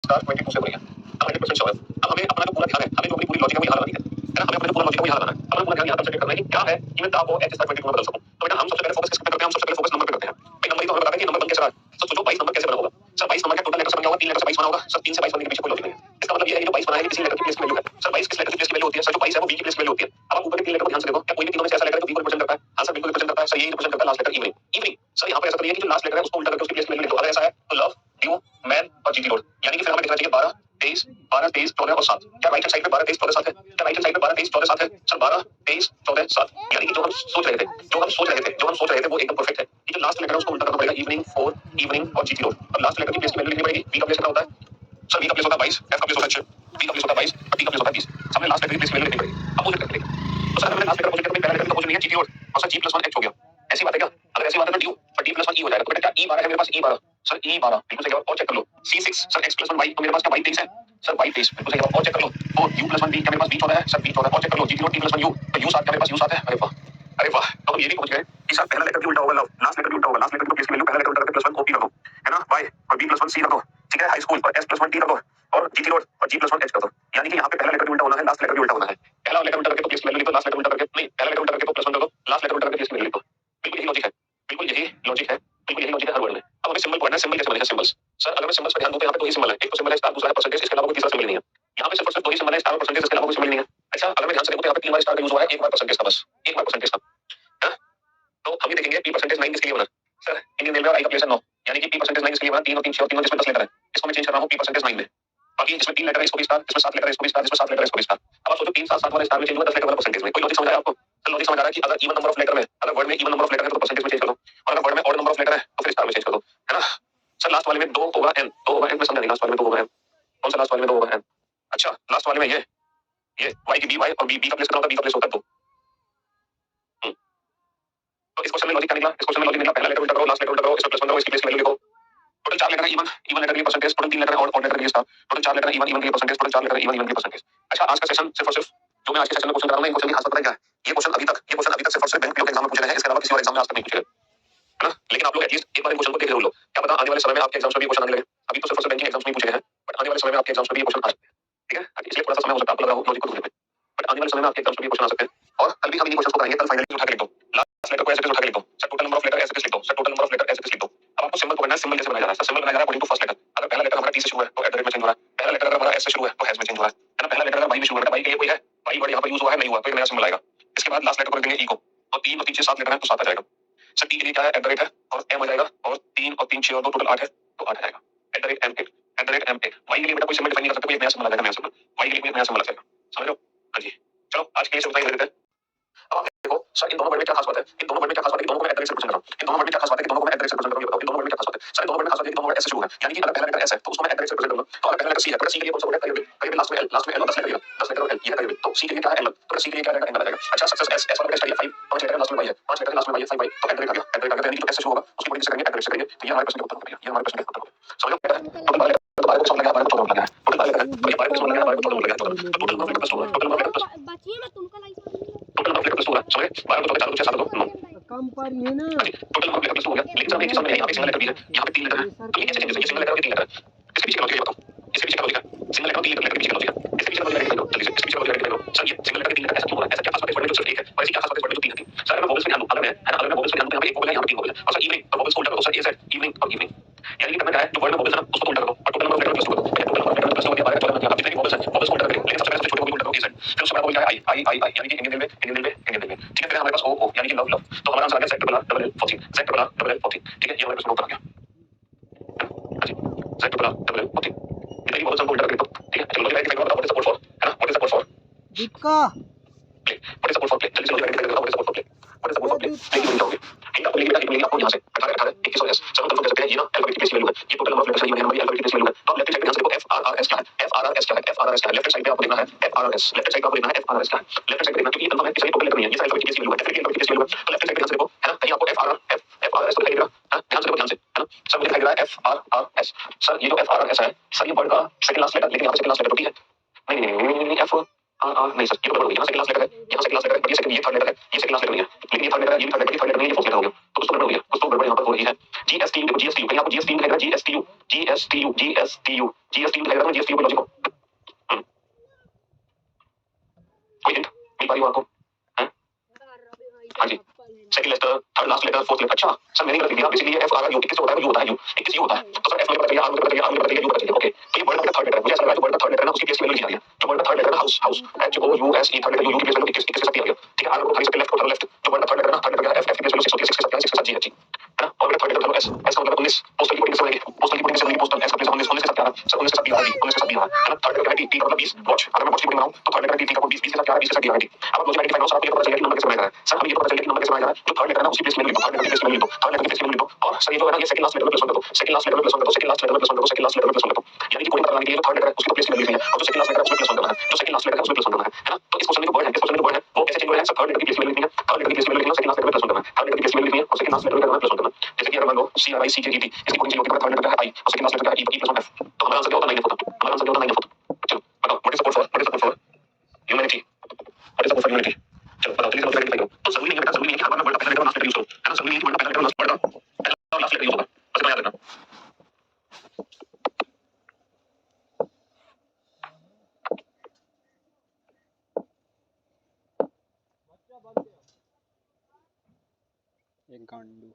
स्टार 22 से बढ़िया, अब 100% श्योर है। अब हमें अपना जो पूरा ध्यान है, हमें जो अपनी पूरी लॉजिक है वो यहाँ लगानी है ना। हमें अपना जो पूरा लॉजिक है वो यहाँ लगाना है। अपना पूरा ध्यान यहाँ कंसंट्रेट करना है कि क्या है इवन का को h 22 में बदल सकूं। तो बेटा हम सबसे पहले फोकस किस पे करते हैं? हम सबसे पहले फोकस नंबर पे करते हैं। भाई नंबर ही तो हमें बताता है कि नंबर बन कैसे रहा है। तो सोचो 22 नंबर कैसे बना होगा? सर 22 नंबर का टोटल लेटर से बन गया होगा, 3 लेटर से 22 बना होगा। सर 3 से 22 बनने के पीछे कोई लॉजिक नहीं है। इसका मतलब ये है कि जो 22 बना है किसी लेटर की प्लेस की वैल्यू है। सर 22 किस लेटर की प्लेस की वैल्यू होती है? सर जो 22 है वो v की प्लेस की वैल्यू होती है। अब आप ऊपर के 3 लेटर को ध्यान से देखो, क्या कोई भी तीनों में से ऐसा लेटर है जो v को रिप्रेजेंट करता है? हां सर बिल्कुल रिप्रेजेंट करता है। सर यही रिप्रेजेंट करता है last letter evening. Evening sir यहाँ पे ऐसा करिए कि जो लास्ट लेटर है उसको उल्टा करके उसकी प्लेस की वैल्यू लिख दो। अगर ऐसा है तो लव, ड्यू, मैन और जीटी रोड, यानी कि फिर हमें लिखना चाहिए 12 23 12 23 14 और 7। क्या राइट हैंड साइड पे 12 23 14 7 है? क्या राइट हैंड साइड पे 12 23 14 7 है? सर 12 23 14 7, यानी कि जो हम सोच रहे थे वो एकदम परफेक्ट है। ये जो लास्ट लेटर है उसको उल्टा करना पड़ेगा, इवनिंग 4 इवनिंग और जीटी रोड। अब लास्ट लेटर की प्लेस की वैल्यू लिखनी पड़ेगी। v का प्लेस कितना होता है? सर v का प्लेस होता है 22, f का प्लेस होता है 6, v का प्लेस होता है 22 और t का प्लेस होता है 30। हमने लास्ट लेटर की प्लेस की वैल्यू लिखनी पड़ेगी। अपोजिट करके लिखें। तो सर हमने लास्ट लेटर अपोजिट करके पहला लेटर का अपोजिट नहीं है, जीटी रोड, और सर g + 1 h हो गया। ऐसी बात है क्या? अगर ऐसी बात है तो ड्यू और d + 1 e हो जाएगा। तो बेटा क्या e 12 है मेरे पास? e 12 सर e 12 बिल्कुल सही जवाब। और चेक कर लो c6 सर x + 1 y, तो मेरे पास क्या y 23 है? सर वाई प्लीज बिल्कुल सही जवाब। और चेक कर लो तो u + 1 b क्या मेरे पास b 14 है सर b 14 और चेक कर लो g0 t + 1 u तो u 7 क्या मेरे पास u 7 है। अरे वाह तो हम ये भी पहुंच गए कि सर पहला लेटर भी उल्टा होगा लव लास्ट लेटर भी उल्टा होगा लास्ट लेटर की प्लेस की वैल्यू पहला लेटर उल्टा करके +1 कॉपी कर दो है ना y और b + 1 c कर दो ठीक है हाई स्कूल और s + 1 t कर दो और g0 और g + 1 h कर दो यानी कि यहाँ पे पहला लेटर भी उल्टा होना है लास्ट लेटर भी उल्टा होना है। पहला लेटर उल्टा करके तो प्लेस की वैल्यू लिखो लास्ट लेटर उल्टा करके नहीं पहला लेटर उल्टा करके तो +1 कर दो लास्ट लेटर उल्टा करके प्लेस की वैल्यू लिखो। बिल्कुल यही लॉजिक है बिल्कुल यही लॉजिक है बिल्कुल यही लॉजिक है हर वर्ड में। अब हमें सिंबल पढ़ना है सिंबल कैसे बनेगा सिंबल्स सर अगर मैं सिंबल्स पर ध्यान दूं तो यहाँ पे दो ही सिंबल है एक तो सिंबल है स्टार दूसरा है परसेंटेज इसके अलावा कोई तीसरा सिंबल नहीं है। यहाँ पे सिर्फ और सिर्फ दो ही सिंबल है स्टार और परसेंटेज इसके अलावा कोई सिंबल नहीं है। अच्छा अगर मैं ध्यान से देखूं तो यहाँ पे 3 बार स्टार का यूज हुआ है एक बार परसेंटेज का बस एक बार परसेंटेज का हाँ? तो हम ये देखेंगे p% 9 किसके लिए बना सर इंडियन रेलवे और आई का प्लेस 9 यानी कि p% 9 किसके लिए बना 3 और 3 6 और 3 जिसमें 10 लेटर है इसको मैं चेंज कर रहा हूँ p% 9 में बाकी जिसमें 3 लेटर है इसको भी स्टार जिसमें 7 लेटर है इसको भी स्टार जिसमें 7 लेटर है इसको भी स्टार। अब आप सोचो 3 7 7 वाले स्टार में चेंज हुआ 10 लेटर वाला परसेंटेज में कोई लॉजिक समझ आया आपको सर लॉजिक समझ आ रहा है कि अगर इवन नंबर ऑफ लेटर में अगर वर्ड में इवन नंबर ऑफ लेटर है तो परसेंटेज में चेंज कर दो और अगर वर्ड में ऑड नंबर ऑफ लेटर है तो फिर स्टार में चेंज कर दो है ना। सर लास्ट वाले में 2/n 2/n में समझा नहीं लास्ट वाले में 2/n कौन सा लास्ट वाले में 2/n अच्छा लास्ट वाले में ये y की by और b का प्लेस करना होता है b का प्लेस होता है तो इस क्वेश्चन में लॉजिक क्या निकला इस क्वेश्चन में लॉजिक निकला पहला लेटर उल्टा करो लास्ट लेटर उल्टा करो इसमें +1 करो इसकी प्लेस की वैल्यू लिखो। टोटल 4 लेटर है इवन इवन लेटर के लिए परसेंटेज टोटल 3 लेटर है और लेटर के लिए स्टार टोटल 4 लेटर है इवन इवन के लिए परसेंटेज टोटल 4 लेटर है इवन इवन के लिए परसेंटेज। अच्छा आज का सेशन सिर्फ और सिर्फ जो मैं आज के सेशन में क्वेश्चन कर रहा हूं इन क्वेश्चन की खास बात क्या है ये क्वेश्चन अभी तक सिर्फ और सिर्फ बैंक के एग्जाम में पूछे गए हैं इसके अलावा किसी और एग्जाम में आज तक नहीं पूछे गए है ना। लेकिन आप लोग एटलीस्ट एक बार इन क्वेश्चन को देख जरूर लो क्या पता आने वाले समय में आपके एग्जाम्स में भी क्वेश्चन आने लगे अभी तो सिर्फ और सिर्फ बैंकिंग एग्जाम्स में ही पूछे गए हैं बट आने वाले समय में आपके एग्जाम्स में भी क्वेश्चन आ सकते हैं ठीक है इसलिए थोड़ा सा समय हो सकता है आपको लग रहा हो लॉजिक को ढूंढने में बट आने वाले समय में आपके एग्जाम्स में भी क्वेश्चन आ सकते हैं और कल भी हम इन क्वेश्चन को करेंगे कल फाइनली उठा के लिख दो लास्ट लेटर को ऐसे उठा के लिख दो sir total number of letter ऐसे लिख दो sir total number of letter ऐसे लिख दो। अब आपको सिंबल को पढ़ना है सिंबल कैसे बनाया जा रहा है सिंबल बनाया जा रहा है अकॉर्डिंग टू फर्स्ट लेटर अगर पहला लेटर हमारा टी से शुरू है तो @ में चेंज हो रहा है पहला लेटर अगर हमारा एस से शुरू है तो हैज में चेंज हो रहा है ना पहला लेटर अगर वाई में शुरू है वाई के लिए कोई है वाई वर्ड यहां पर यूज हुआ है नहीं हुआ तो एक नया सिंबल आएगा। इसके बाद लास्ट लेटर को देंगे ई को तो 3 और 3 6 7 लेटर है तो 7 आ जाएगा सर टी के लिए क्या है @ है और m आ जाएगा और 3 और 3 6 और 2 टोटल 8 है तो 8 आ जाएगा @m8 वाई के लिए बेटा कोई सिंबल डिफाइन नहीं कर सकते कोई नया सिंबल आ जाएगा नया सिंबल वाई के लिए कोई नया सिंबल आ जाएगा समझ लो हां जी चलो आज के लिए उतना ही देते हैं। अब आप देखो सर इन दोनों वर्ड में क्या खास बात है इन दोनों वर्ड में क्या खास बात है कि दोनों को मैं @ से रिप्रेजेंट कर रहा हूं इन दोनों वर्ड में क्या खास बात है कि दोनों को मैं @ से रिप्रेजेंट कर रहा हूं ये बताओ इन दोनों वर्ड में क्या खास बात है सर इन दोनों वर्ड में खास बात है कि दोनों वर्ड s से शुरू है यानी कि अगर पहला लेटर s है तो उसको मैं @ से रिप्रेजेंट करूंगा तो अगर पहला लेटर c है तो c के लिए कौन सा वर्ड है करिए लास्ट में l और 10 लेटर 10 लेटर और l ये है करिए तो c के लिए क्या है l तो c के लिए क्या रहेगा n आ जाएगा। अच्छा सक्सेस s वाला टेस्ट करिए 5 5 लेटर लास्ट में y है 5 लेटर लास्ट में y है 5 y तो @ आ गया यानी कि जो s से शुरू होगा उसकी वर्डिंग से करेंगे @ से करेंगे तो ये हमारे प्रश्न का उत्तर हो गया ये हमारे प्रश्न का उत्तर हो गया समझ लो क्या है टोटल बारह लेटर बारह को समझ लगा बारह को 14 लगा है टोटल 12 लेटर है तो ये 12 को समझ लगा 12 को 14 लगा टोटल टोटल नंबर प्लस होगा टोटल नंबर प्लस बचिए मैं तुमको लाइक टोटल नंबर प्लस होगा समझे 12 को 4 को 6 7 को 9 कम पर ये ना टोटल नंबर प्लस हो गया लेकिन सर एक चीज समझ में यहाँ पे सिंगल लेटर भी है यहाँ पे 3 लेटर है तो ये कैसे चेंज है ये सिंगल लेटर और 3 लेटर है इसके पीछे का लॉजिक बताओ इसके पीछे का लॉजिक है सिंगल लेटर और 3 लेटर के पीछे का लॉजिक है इसके पीछे का लॉजिक है जल्दी से इसके पीछे का लॉजिक है सर ये सिंगल लेटर के 3 लेटर ऐसा क्यों हो रहा है ऐसा क्या खास बात है वर्ड में जो सिर्फ एक है और ऐसी क्या खास बात है वर्ड में जो 3 है सर अगर मैं वोवेल्स में ध्यान दूं अगर मैं है ना अगर मैं वोवेल्स में ध्यान दूं यहाँ पे एक वोवेल है यहाँ पे 3 वोवेल है और सर इवनिंग और वोवेल्स को उल्टा करो सर ये सेट इवनिंग और इवनिंग यानी कि करना क्या है जो वर्ड में वोवेल्स है ना उसको उल्टा करो और total number of letter plus करो total number of letter plus हो गया 12 14 जितने भी वोवेल्स है वोवेल्स को उल्टा करें लेकिन सबसे पहले छोटे वोवेल को उल्टा करो ये सेट फिर उसके बाद वोवेल क्या है आई यानी कि इंडियन रेलवे ठीक है फिर हमारे पास ओ यानी कि लव तो हमारा आंसर आ गया Z =L 14 ठीक है ये हमारे प्रश्न का उत्तर आ गया Z =L 14 इतना ही वोवेल्स हमको उल्टा करके ठीक है चलो लॉजिक बताओ व्हाट इज सपोर्ट फॉर है ना व्हाट इज सपोर्ट फॉर दिक्का play what is support for play जल्दी से लॉजिक बताओ what is support for play what is support for play thank you जाओगे ठीक है आपको लिखिए आपको यहां से 18 18 21 और s सब कंफर्म कर सकते हैं ये ना अल्फाबेटिक प्लेस वैल्यू है ये टोटल नंबर ऑफ लेटर्स है ये हमारी अल्फाबेटिक प्लेस वैल्यू है तो आप लेफ्ट साइड पे ध्यान से देखो FRRS क्या है FRRS क्या है FRRS क्या है लेफ्ट साइड पे आपको देखना है FRRS लेफ्ट साइड पे आपको देखना है FRRS क्या है लेफ्ट साइड पे देखना क्योंकि ये कंफर्म है कि सही टोटल लेटर नहीं है ये अल्फाबेटिक प्लेस वैल्यू है डेफिनेटली अल्फाबेटिक प्लेस वैल्यू है तो लेफ्ट साइड पे ध्यान से देखो है ना कहीं आपको FRRS तो दिखाई देगा ध्यान से देखो ध्यान से है ना सब दिखाई दे रहा है FRRS सर ये जो FRRS है सर ये वर्ड का सेकंड लास्ट लेटर लेकिन यहां पे सेकंड लास्ट लेटर होती है नहीं F नहीं सर ये तो यहाँ सेकंड लास्ट लेटर है यहाँ सेकंड लास्ट लेटर है ये सेकंड ये थर्ड लेटर है ये सेकंड लास्ट लेटर नहीं है लेकिन ये थर्ड लेटर है ये थर्ड लेटर नहीं है ये फोर्थ लेटर हो गया तो कुछ तो गड़बड़ हो गया कुछ तो गड़बड़ यहाँ पर हो रही है GSTU देखो GSTU कहीं आपको GSTU दिखाई दे रहा है GSTU दिखाई दे रहा है GSTU को लॉजिक को कोई हिंट मिल पा रही हो आपको हैं हाँ जी second letter third last letter fourth letter अच्छा सर मैंने गलती किया इसीलिए FRRU 21 होता है U होता है U 21 U होता है तो सर F मुझे पता चल गया R मुझे पता चल गया R मुझे पता चल गया U पता चल गया ओके तो ये वर्ड का थर्ड लेटर मुझे ऐसा लगा जो वर्ड का थर्ड लेटर है ना उसकी प्लेस की वैल्यू लिखी जा रही है जो वर्ड का थर्ड लेटर है house HOUSE third letter U की प्लेस वैल्यू 21 के साथ दिया गया ठीक है R को खाली से लेफ्ट को लेफ्ट जो वर्ड का थर्ड लेटर है ना थर्ड लेटर क्या है F की प्लेस वैल्यू 6 के साथ 6 के साथ G है ना और मेरा थर्ड लेटर है S का मतलब 19 पोस्टल की कोडिंग से बनेगी पोस्टल की कोडिंग से बनेगी पोस्टल S का प्लेस 19 के साथ क्या है सर 19 के साथ 19 है ना थर्ड लेटर है T का मतलब 20 वॉच अगर मैं वॉच की कोडिंग बनाऊं तो थर्ड लेटर है T का 20 के साथ क्या है 20 के साथ 20 अब आप लॉजिक आइडेंटिफाई करो सर आपको ये पता चल गया कि नंबर कैसे बनाया जा रहा है सर हमें ये पता चल गया कि नंबर कैसे बनाया जा रहा है जो थर्ड लेटर है ना उसकी प्लेस में लिखो थर्ड लेटर की प्लेस में लिखो थर्ड लेटर की प्लेस में लिखो और सर ये जो है ना ये सेकंड लास्ट लेटर में प्लस कर दो सेकंड लास्ट लेटर में प्लस कर दो सेकंड लास्ट लेटर में प्लस कर दो सेकंड लास्ट लेटर में प्लस कर दो यानी कि कोई पता लगाने के लिए जो थर्ड लेटर है उसकी प्लेस में लिखनी है और जो सेकंड लास्ट लेटर है उसमें प्लस करना है जो सेकंड लास्ट लेटर है उसमें प्लस करना है ना तो इस क्वेश्चन में जो वर्ड है इस क्वेश्चन में जो वर्ड है वो कैसे चेंज हो रहा है सर थर्ड लेटर की प्लेस में लिखनी है थर्ड लेटर की प्लेस में लिखनी है सेकंड लास्ट लेटर में प्लस करना है थर्ड लेटर की प्लेस में लिखनी है और सेकंड लास्ट लेटर में करना है प्लस करना है जैसे कि अगर मान लो CRICKET इसकी कोडिंग से होती है थर्ड लेटर का I और सेकंड लास्ट लेटर का E +1F तो हमारा आंसर क्या होता है 9 होता हमारा आंसर क्या होता है 9 होता एक गांडू।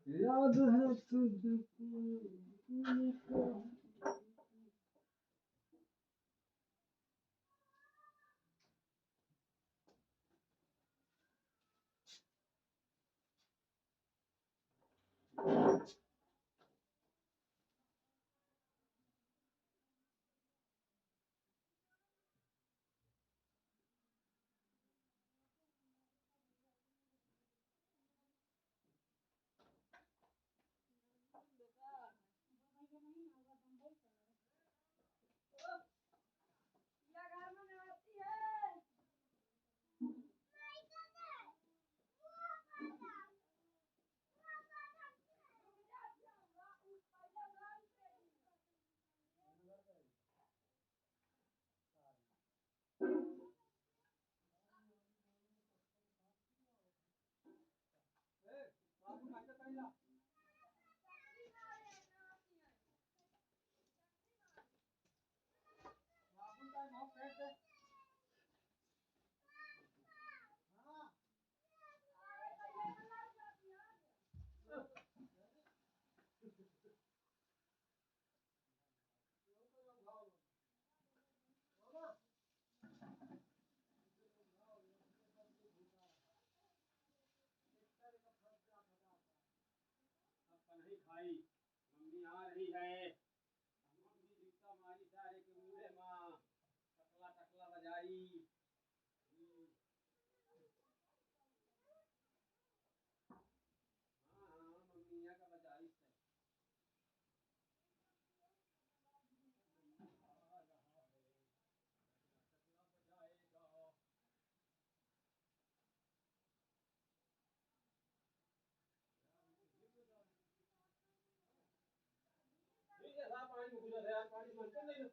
याद है तुझको भाई मम्मी आ रही है मम्मी दिखता मारी सारे के मुंडे मां टकला टकला बजाई हाँ हाँ मम्मी यहाँ का बजाई से आ रहा है टकला बजाएगा ठीक है साहब पानी में गुजर है यार पानी मानते नहीं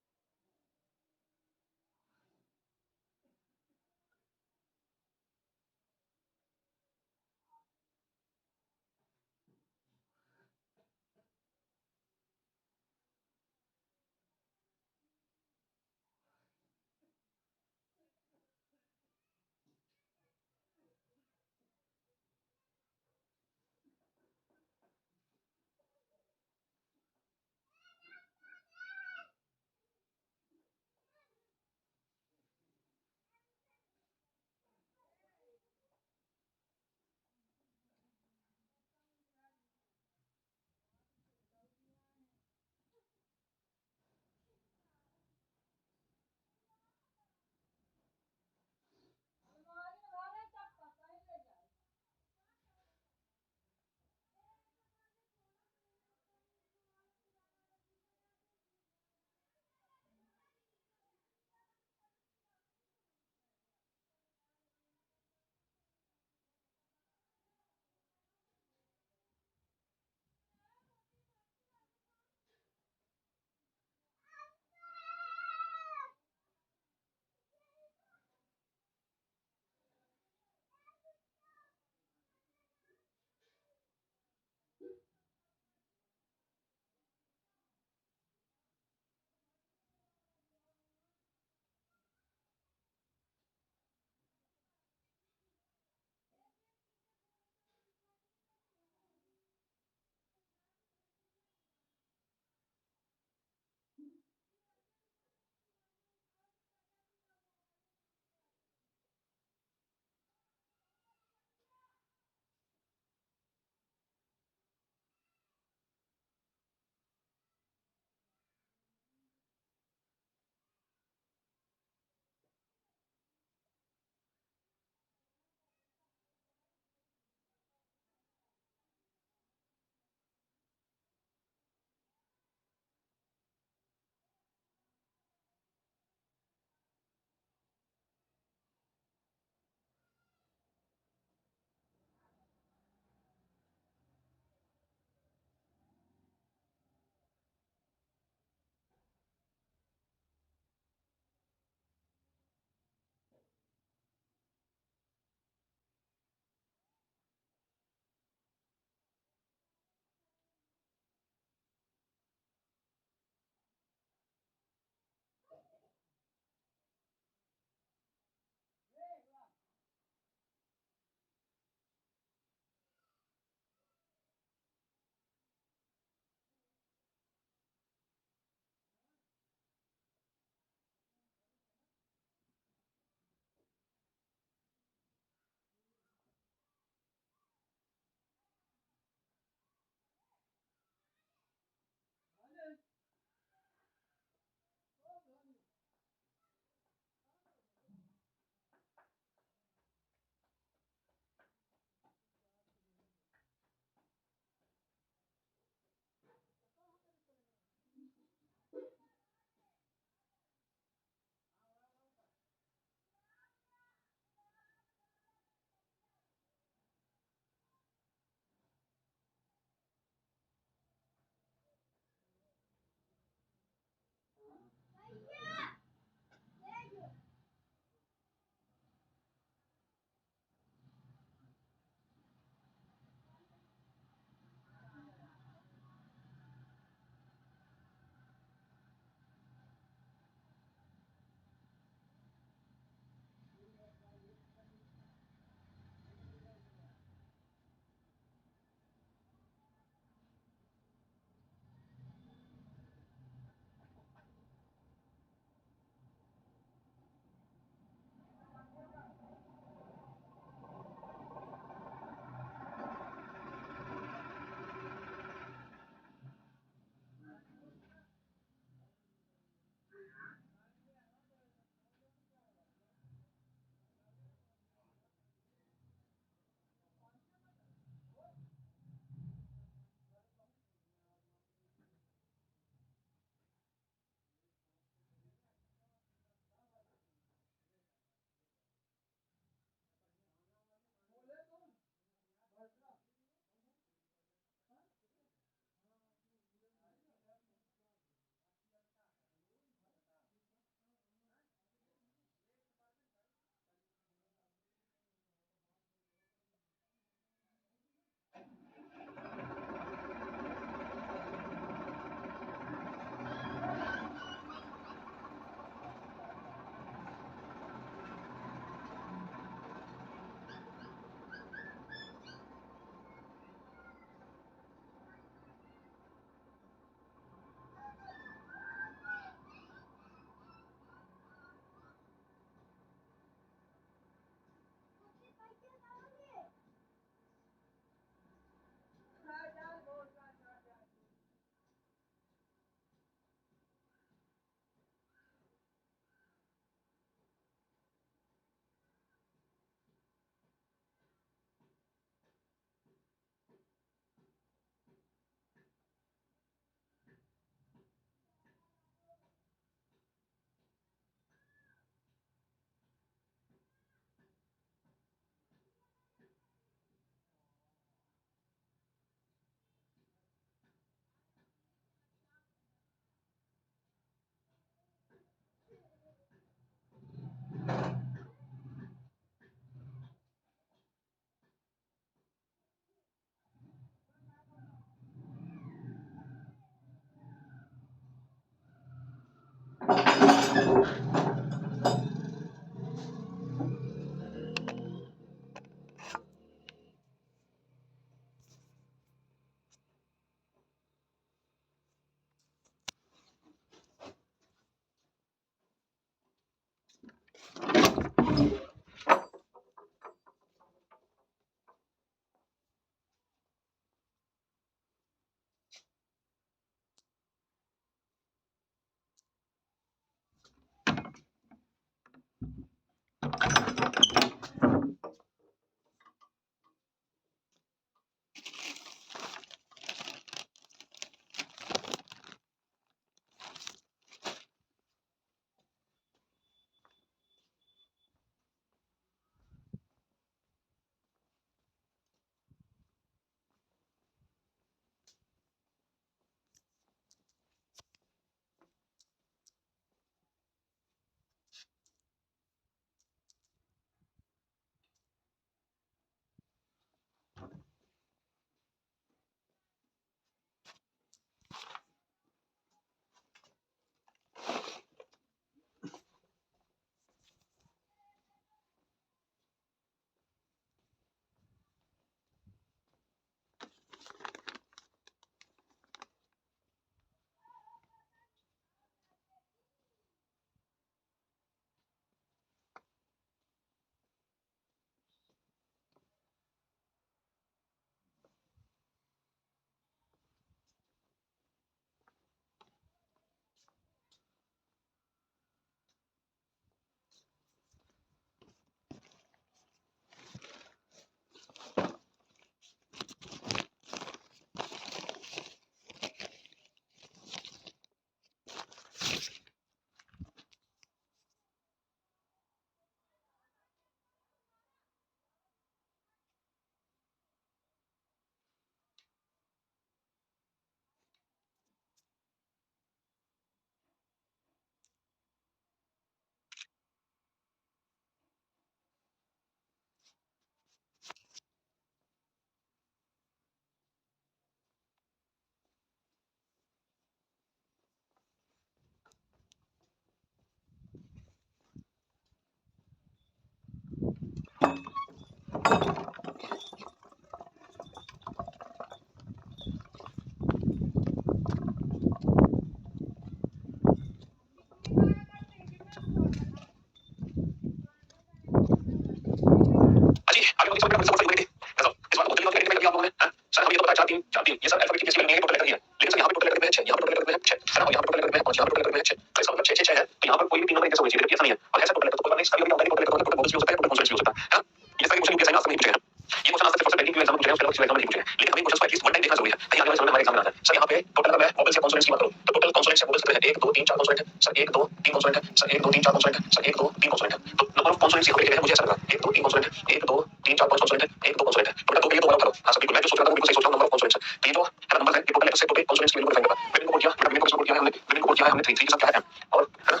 अजी आगे वाली समझ में सही देखो इस बात को जल्दी आइडेंटिफाई कर दिया आप लोगों ने हैं सर हम ये तो पता 4 3 4 3 ये सब अल्फाबेट की स्पेलिंग नहीं है टोटल लेटर ही है लेकिन सर यहां पे टोटल लेटर में है 6 यहां पे टोटल लेटर में है 6 सर यहां पे टोटल लेटर में है 5 यहां पे टोटल लेटर में है 6 तो इसका मतलब 6 6 6 है तो यहां पर कोई भी 3 नंबर एक जैसा होना चाहिए लेकिन ऐसा नहीं है और ऐसा टोटल लेटर तो कोई बात नहीं इसका भी टोटल लेटर टोटल मॉडल्स भी हो सकता है टोटल कॉन्सोनेंट्स भी हो सकता है ये सारे क्वेश्चन यूपीएससी ने आज तक नहीं पूछे हैं ये क्वेश्चन आज तक सबसे पेंडिंग के एग्जाम में पूछे हैं उसके अलावा किसी एग्जाम में नहीं पूछे हैं लेकिन हमें क्वेश्चन को एटलीस्ट वन टाइम देखना जरूरी है कहीं आगे वाले समय में हमारे एग्जाम में आता है सर यहां पे टोटल अगर मैं वोवेल्स या कॉन्सोनेंट्स की बात करूं तो टोटल कॉन्सोनेंट्स या वोवेल्स कितने हैं 1 2 3 4 कॉन्सोनेंट है सर 1 2 3 कॉन्सोनेंट है सर 1 2 3 4 कॉन्सोनेंट है सर 1 2 3 कॉन्सोनेंट है तो नंबर ऑफ कॉन्सोनेंट्स यहां पे लिखे हैं मुझे ऐसा लग रहा है 1 2 3 कॉन्सोनेंट है 1 2 3 4 5 कॉन्सोनेंट है 1 2 कॉन्सोनेंट है टोटल 2 के लिए दोबारा उठा लो हां सर बिल्कुल मैं जो सोच रहा था वो बिल्कुल सही सोच रहा हूं नंबर ऑफ कॉन्सोनेंट्स है तो ये जो है नंबर है ये टोटल लेटर से टोटल कॉन्सोनेंट्स की वैल्यू को डिफाइन करता है विभिन्न को किया विभिन्न को किया है हमने विभिन्न को किया है हमने 3 3 के साथ क्या है m और है ना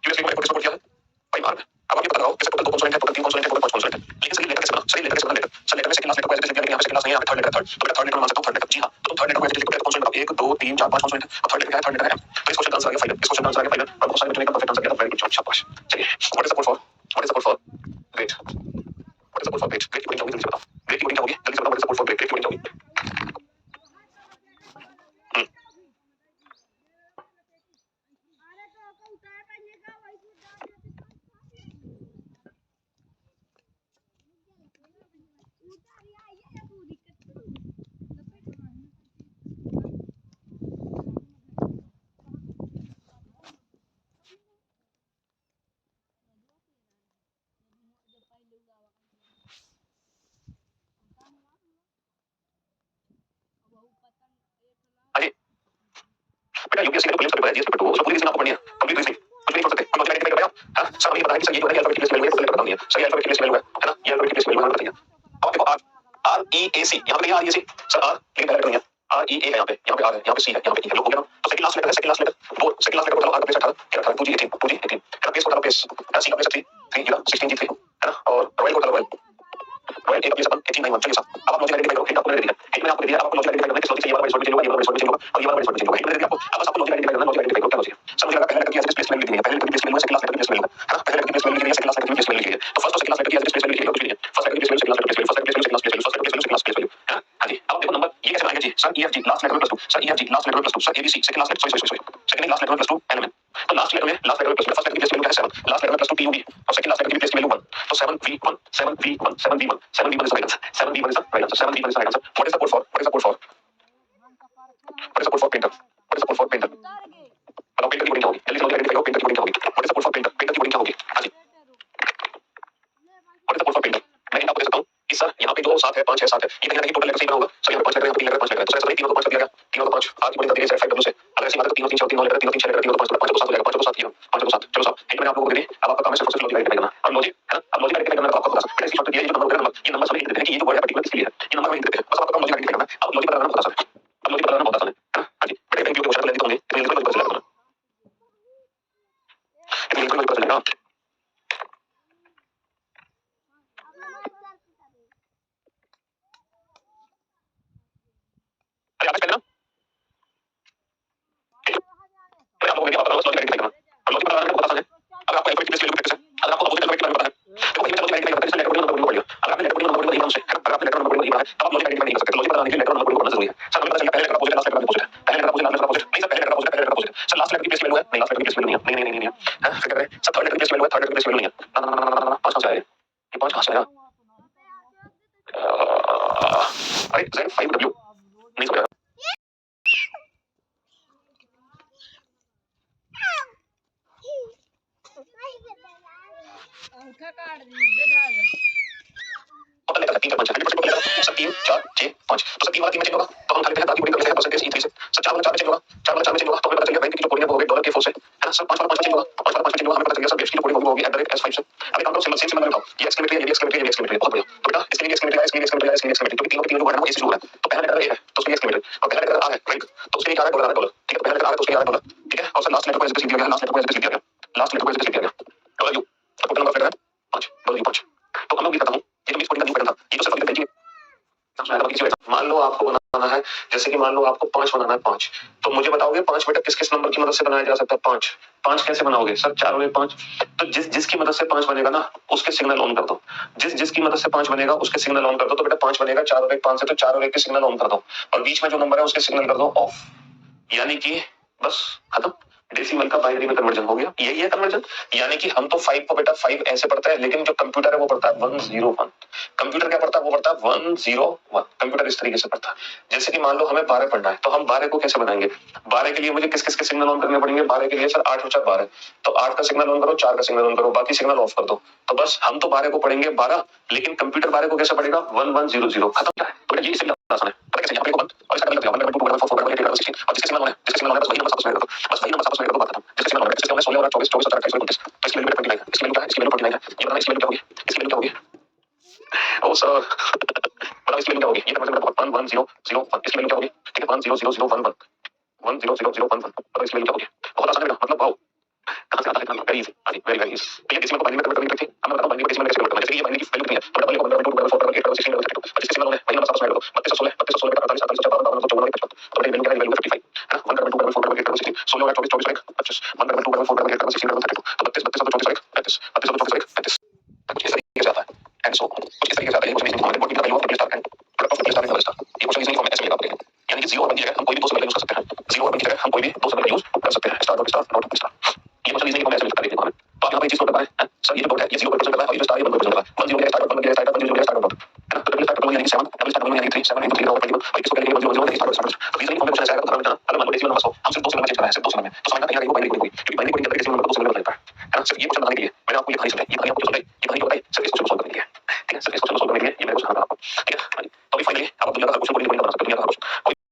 यूएसबी को किसको किया है भाई मार में अब आप ये पता लगाओ कि टोटल 2 कॉन्सोनेंट है टोटल 3 कॉन्सोनेंट है टोटल 5 कॉन्सोनेंट है लेकिन सर ये लेटर कैसे बना सर ये लेटर कैसे बना लेटर सर लेटर में सेकंड क्लास लेटर को ऐसे लिख दिया लेकिन यहां पे सेकंड क्लास नहीं है यहां पे थर्ड लेटर थर्ड तो मैं थर्ड लेटर मान सकता हूं थर्ड लेटर जी हां तो तुम थर्ड लेटर को ऐसे लिखो तो कॉन्सोनेंट 1 2 3 4 5 कॉन्सोनेंट है अब थर्ड लेटर क्या है थर्ड लेटर है m तो इस क्वेश्चन का आंसर आ गया फाइनल इस क्वेश्चन का आंसर आ गया फाइनल और बहुत सारे बच्चों ने परफेक्ट आंसर दिया था वेरी गुड जॉब शाबाश चलिए what is support for great what is support for great great की बोलिंग होगी जल्दी से बताओ ग्रेट की बोलिंग होगी जल्दी से बताओ what is support for great great की बोलिंग होगी अरे बेटा यूपीएससी का प्रीलिम्स का पेपर है जीएस पेपर 2 उसमें पूरी रीजनिंग आपको पढ़नी है कंप्लीट रीजनिंग कुछ नहीं छोड़ सकते हम लॉजिक आइडेंटिफाई कर पाए आप हां सर हमें ये पता है कि सर ये जो है अल्फाबेट की स्पेलिंग है टोटल लेटर बतानी है सर ये अल्फाबेट की स्पेलिंग है ना ये अल्फाबेट की स्पेलिंग है बताइए अब देखो आर आर ई ए सी यहां पे क्या R E A C sir R लेकिन पहला लेटर नहीं है आर ई ए है यहां पे आर है यहां पे सी है यहां पे ई है लोग हो गया ना तो सेकंड लास्ट लेटर है सेकंड लास्ट लेटर वो सेकंड लास्ट लेटर को चलो आर का पेस 18 क्या 18 2 जी 18 2 जी 18 है ना पेस को चलो पेस सी का पेस 3 3 जीरो 16 जी 3 है ना और रॉयल को चलो रॉयल रॉयल ए का पेस 18 9 चलिए साहब अब आप लॉजिक आइडेंटिफाई करो हिंट आपको मैंने दिया हिंट मैंने आपको दिया अब आपको लॉजिक आइडेंटिफाई करना है किस लॉजिक से ये वाला वर्ड चेंज होगा ये वाला वर्ड चेंज होगा और ये वाला वर्ड चेंज होगा हिंट मैंने दिया आपको अब बस आपको लॉजिक आइडेंटिफाई करना है लॉजिक आइडेंटिफाई करो क्या लेटर में +2 sir ABC second last letter sorry second last letter में +2 एनएमएन तो लास्ट लेटर में फर्स्ट लेटर की प्लेस वैल्यू क्या है 7 लास्ट लेटर में +2 टीयूबी और सेकंड लास्ट लेटर की प्लेस वैल्यू 1 तो 7v1 7v1 7v1 7v1 is right answer 7v1 is the right answer 7v1 is the right answer what is the code for painter what is the code for painter बताओ painter की coding क्या होगी जल्दी से identify करो painter की coding क्या होगी what is the code for painter की कोडिंग क्या होगी हां जी what is the code for painter मैं आपको दे सकता हूं कि सर यहां पे जो 7 है 5 है 7 है ये कहीं ना कहीं टोटल लेटर सही बना होगा सर यहां पे 5 लेटर यहां पे 3 लेटर 5 लेटर तो सर तीनों को 5 कर दिया गया तीनों को 5 आगे बढ़ जाती है 5w से अगर ऐसी बात है तो 3 3 4 3 लेटर 3 3 6 लेटर 3 5 तो 7 हो जाएगा 5 तो 7 5 तो 7 चलो साहब हिंट मैंने आप लोगों को दे दी अब आपका काम है सिर्फ लॉजिक आइडेंटिफाई करना अब लॉजिक है ना अब लॉजिक आइडेंटिफाई करना तो आपको बता सकते हैं इसकी शॉर्ट ये जो नंबर ये नंबर समझ देते हैं कि ये जो वर्ड है पर्टिकुलर किसके लिए है ये नंबर में हिंट देते हैं बस आपका काम लॉजिक आइडेंटिफाई करना है अब लॉजिक पता करना बहुत आसान है अब लॉजिक पता करना बहुत आसान है ना हां जी बेटे बैंक के क्वेश्चन ले लेते होंगे तो ये पता चलेगा ये पता चलेगा अरे आप कहना आप लोगों ने क्या पता लॉजिक आइडेंटिफाई करना और लॉजिक पता करना बहुत आसान है अगर आपको एल्फाबेट की वैल्यू कैसे अगर आपको अपोजिट नंबर के बारे में पता है देखो ये लॉजिक आइडेंटिफाई करना है लेटर नंबर पढ़ लिया अगर आपने लेटर नंबर पढ़ लिया हमसे अगर आपने लेटर नंबर पढ़ लिया है तो आप लॉजिक आइडेंटिफाई नहीं कर सकते लॉजिक पता करने के लिए लेटर नंबर पढ़ना जरूरी है सर हमें पता चला पहले letter opposite last letter opposite पहले letter opposite last letter opposite नहीं सर पहले लेटर अपोजिट पहले letter opposite sir last letter की प्लेस वैल्यू है नहीं लास्ट लेटर की प्लेस वैल्यू नहीं है नहीं हां फिर करें सर थर्ड लेटर की प्लेस वैल्यू है थर्ड लेटर की प्लेस वैल्यू नहीं है ना 5 कहां से आया ये 5 कहां से आया अरे Z5W नहीं समझ अंगूठा काट दी देखा पता लेता 3 4 5 100% सर 3 4 6 5 तो सर 3 वाला 3 में चेंज होगा तो हम खाली पे दादी कोडिंग कर लेते हैं परसेंटेज E3 से सर 4 वाला 4 में चेंज होगा 4 वाला 4 में चेंज होगा तो हमें पता चल गया बैंक की जो कोडिंग है वो होगी डॉलर के 4 से है ना सर 5 वाला 5 में चेंज होगा 5 वाला 5 में चेंज होगा हमें पता चल गया सर बेस की जो कोडिंग होगी @S5 से अभी काम करो सिंबल सेम सिंबल लगाओ ये एक्सक्लेमेटरी है ये एक्सक्लेमेटरी है ये एक्सक्लेमेटरी बहुत बढ़िया तो बेटा इसके लिए एक्सक्लेमेटरी है इसके लिए एक्सक्लेमेटरी है इसके लिए एक्सक्लेमेटरी क्योंकि तीनों वर्ड है वो इससे शुरू हो रहा है तो पहला लेटर ए है तो उसके लिए एक्सक्लेमेटरी और पहला लेटर आ है बैंक तो उसके लिए क्या है डॉलर ठीक है पहला लेटर आ है तो उसके लिए आ है डॉलर ठीक है और सर लास्ट लेटर को ऐसे लिख दिया गया लास्ट लेटर को ऐसे लिख दिया गया लास्ट लेटर को ऐसे लिख दिया गया dollar U total number letter है 5 डॉलर यू 5 तो हम लोग लिखता हूं ये जो मिस कोडिंग का न्यू पैटर्न था ये तो सिर्फ लिख दीजिए मान लो आपको बनाना है जैसे कि मान लो आपको 5 बनाना है 5 तो मुझे बताओगे 5 बेटा किस किस नंबर की मदद से बनाया जा सकता है 5 5 कैसे बनाओगे सर 4 और 5 तो जिसकी मदद से 5 बनेगा ना उसके सिग्नल ऑन कर दो जिसकी मदद से 5 बनेगा उसके सिग्नल ऑन कर दो तो बेटा 5 बनेगा 4 और 1 5 से तो 4 और 1 के सिग्नल ऑन कर दो और बीच में जो नंबर है उसके सिग्नल कर दो ऑफ यानी कि बस खत्म डेसिमल का बाइनरी में कन्वर्जन हो गया यही है कन्वर्जन यानी कि हम तो 5 को बेटा 5 ऐसे पढ़ता है लेकिन जो कंप्यूटर है वो पढ़ता है 101 कंप्यूटर क्या पढ़ता है वो पढ़ता है 101 कंप्यूटर इस तरीके से पढ़ता है जैसे कि मान लो हमें 12 पढ़ना है तो हम 12 को कैसे बनाएंगे 12 के लिए मुझे किस किस के सिग्नल ऑन करने पड़ेंगे 12 के लिए सर 8 और 4 12 तो 8 का सिग्नल ऑन करो 4 का सिग्नल ऑन करो बाकी सिग्नल ऑफ कर दो तो बस हम तो 12 को पढ़ेंगे 12 लेकिन कंप्यूटर 12 को कैसे पढ़ेगा 1100 खत्म है तो ये सिग्नल आसान है पता कैसे यहाँ पे को बंद और इसका मतलब 1 2 3 4 5 6 16 और जिसके सिग्नल ऑन है जिसके सिग्नल ऑन है बस वही नंबर साथ में कर दो बस वही नंबर साथ में कर दो बात खत्म जिसके सिग्नल ऑन है जिसके ऑन है 16 और 24 24 और 28 29 तो इसकी वैल्यू 29 है इसकी वैल्यू क्या है इसकी वैल्यू 29 है ये बताना इसकी वैल्यू क्या होगी इसकी वैल्यू क्या होगी ओ सर बताओ इसकी वैल्यू क्या होगी ये मतलब 110001 इसकी वैल्यू क्या होगी ठीक है 100011 100011 बताओ इसकी वैल्यू क्या होगी बहुत आसान है बेटा मतलब वाओ कहां से आता है इतना very easy very very easy तो ये डेसिमल को बाइनरी में कन्वर्ट करनी थी हमें बताओ बाइनरी को डेसिमल में कैसे कन्वर्ट करना है जैसे ये बाइनरी की वैल्यू कितनी है तो डबल को 1 2 4 8 16 और जिसके सिग्नल ऑन है वही नंबर साथ में कर दो 32 16 32 16 48 48 54 54 55 तो ये वैल्यू क्या है वैल्यू 55 है ना 1 2 4 8 16 16 और 24 24 25 1 2 4 8 16 32 तो 32 32 34 35 32 34 35 कुछ इस तरीके से आता है एंड सो कुछ इस तरीके से आता है ये क्वेश्चन इसमें रिपोर्ट की value of triple star and product of triple star and double star ये क्वेश्चन इसमें फॉर्मेट ऐसे मिलेगा आपको यानी कि 0 और 1 की जगह हम कोई भी दो सिंबल यूज कर सकते हैं 0 और 1 की जगह हम कोई भी दो सिंबल यूज कर सकते हैं star dot star dot star ये क्वेश्चन इसमें फॉर्मेट ऐसे मिलता है देखिए हमें तो आप यहां पे चीज नोट कर पाए सर ये जो डॉट है ये 0 रिप्रेजेंट कर रहा है और ये जो स्टार ये 1 रिप्रेजेंट कर रहा है 1 0 के स्टार डॉट 1 के स्टार डॉट 1 0 के स्टार डॉट है ना तो ट्रिपल स्टार डॉट यानी कि 7 डबल स्टार डॉट यानी कि 3 7 3 और 21 और इसको कहते हैं 1 0 0 स्टार डॉट तो रीजनिंग फॉर्मेट ऐसे आएगा तो हमें अगर मान लो डेसिमल नंबर 100 हम सिर्फ दो सिंबल में चेंज कर रहे हैं सिर्फ दो सिंबल में तो समझना कहीं ना कहीं वो बाइनरी कोडिंग होगी क्योंकि बाइनरी कोडिंग के अंदर डेसिमल नंबर को दो सिंबल में बदलता है ना सिर्फ ये क्वेश्चन बनाने के लिए